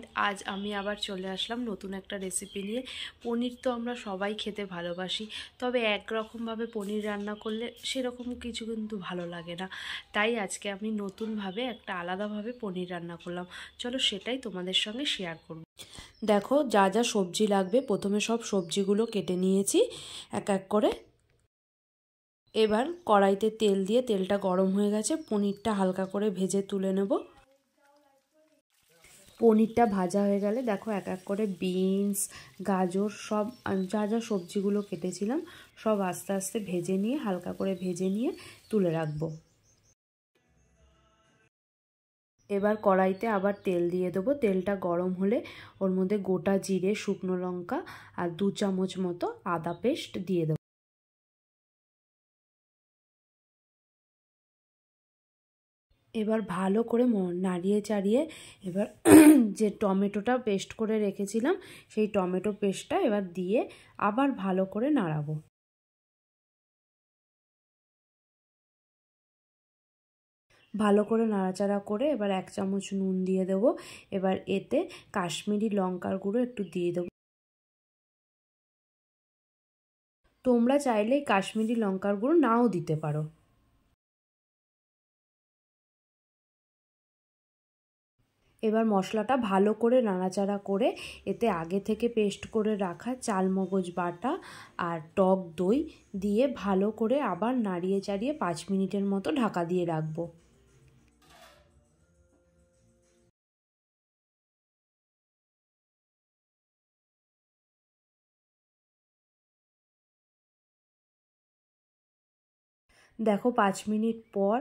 Friend, আজ আমি আবার চলে আসলাম নতুন একটা রেসিপি নিয়ে। পনির তো আমরা সবাই খেতে ভালোবাসি, তবে একরকমভাবে পনির রান্না করলে সেরকম কিছু কিন্তু ভালো লাগে না। তাই আজকে আমি নতুনভাবে একটা আলাদাভাবে পনির রান্না করলাম। চলো সেটাই তোমাদের সঙ্গে শেয়ার করব। দেখো যা যা সবজি লাগবে, প্রথমে সব সবজিগুলো কেটে নিয়েছি এক এক করে। এবার কড়াইতে তেল দিয়ে তেলটা গরম হয়ে গেছে, পনিরটা হালকা করে ভেজে তুলে নেব। পনিরটা ভাজা হয়ে গেলে দেখো এক এক করে বিনস, গাজর সব যা যা সবজিগুলো কেটেছিলাম সব আস্তে আস্তে ভেজে নিয়ে হালকা করে ভেজে নিয়ে তুলে রাখবো। এবার কড়াইতে আবার তেল দিয়ে দেবো। তেলটা গরম হলে ওর মধ্যে গোটা জিরে, শুকনো লঙ্কা আর 2 চামচ মতো আদা পেস্ট দিয়ে দেবো। এবার ভালো করে নাড়িয়ে চাড়িয়ে এবার যে টমেটোটা পেস্ট করে রেখেছিলাম সেই টমেটো পেস্টটা এবার দিয়ে আবার ভালো করে নাড়াবো। ভালো করে নাড়াচাড়া করে এবার 1 চামচ নুন দিয়ে দেবো। এবার এতে কাশ্মীরি লঙ্কার গুঁড়ো একটু দিয়ে দেবো। তোমরা চাইলে কাশ্মীরি লঙ্কার গুঁড়ো নাও দিতে পারো। এবার মশলাটা ভালো করে নাড়াচাড়া করে এতে আগে থেকে পেস্ট করে রাখা চালমগজ বাটা আর টক দই দিয়ে ভালো করে আবার নাড়িয়ে চাড়িয়ে 5 মিনিটের মতো ঢাকা দিয়ে রাখবো। দেখো 5 মিনিট পর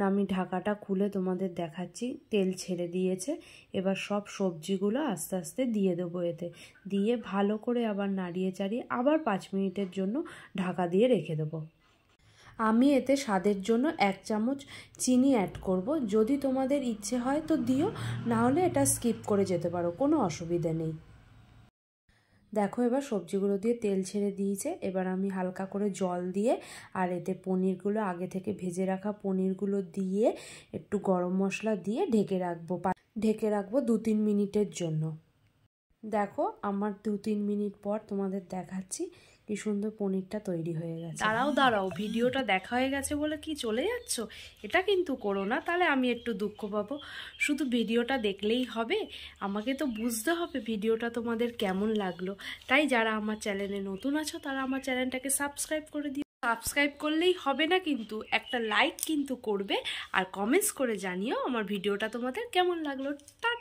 আমি ঢাকাটা খুলে তোমাদের দেখাচ্ছি, তেল ছেড়ে দিয়েছে। এবার সব সবজিগুলো আস্তে আস্তে দিয়ে দেবো এতে, দিয়ে ভালো করে আবার নাড়িয়ে চাড়িয়ে আবার 5 মিনিটের জন্য ঢাকা দিয়ে রেখে দেবো। আমি এতে স্বাদের জন্য 1 চামচ চিনি অ্যাড করব। যদি তোমাদের ইচ্ছে হয় তো দিও, না হলে এটা স্কিপ করে যেতে পারো, কোনো অসুবিধা নেই। দেখো এবার সবজিগুলো দিয়ে তেল ছেড়ে দিয়েছে। এবার আমি হালকা করে জল দিয়ে আর এতে পনিরগুলো আগে থেকে ভেজে রাখা পনিরগুলো দিয়ে একটু গরম মশলা দিয়ে ঢেকে রাখবো 2-3 মিনিটের জন্য। দেখো আমার 2-3 মিনিট পর তোমাদের দেখাচ্ছি কি সুন্দর পনিরটা তৈরি হয়ে গেছে। দাঁড়াও, ভিডিওটা দেখা হয়ে গেছে বলে কি চলে যাচ্ছ? এটা কিন্তু করো না, তাহলে আমি একটু দুঃখ পাবো। শুধু ভিডিওটা দেখলেই হবে? আমাকে তো বুঝতে হবে ভিডিওটা তোমাদের কেমন লাগলো। তাই যারা আমার চ্যানেলে নতুন আছো তারা আমার চ্যানেলটাকে সাবস্ক্রাইব করে দিও। সাবস্ক্রাইব করলেই হবে না কিন্তু, একটা লাইক কিন্তু করবে আর কমেন্টস করে জানিও আমার ভিডিওটা তোমাদের কেমন লাগলো। টাটা।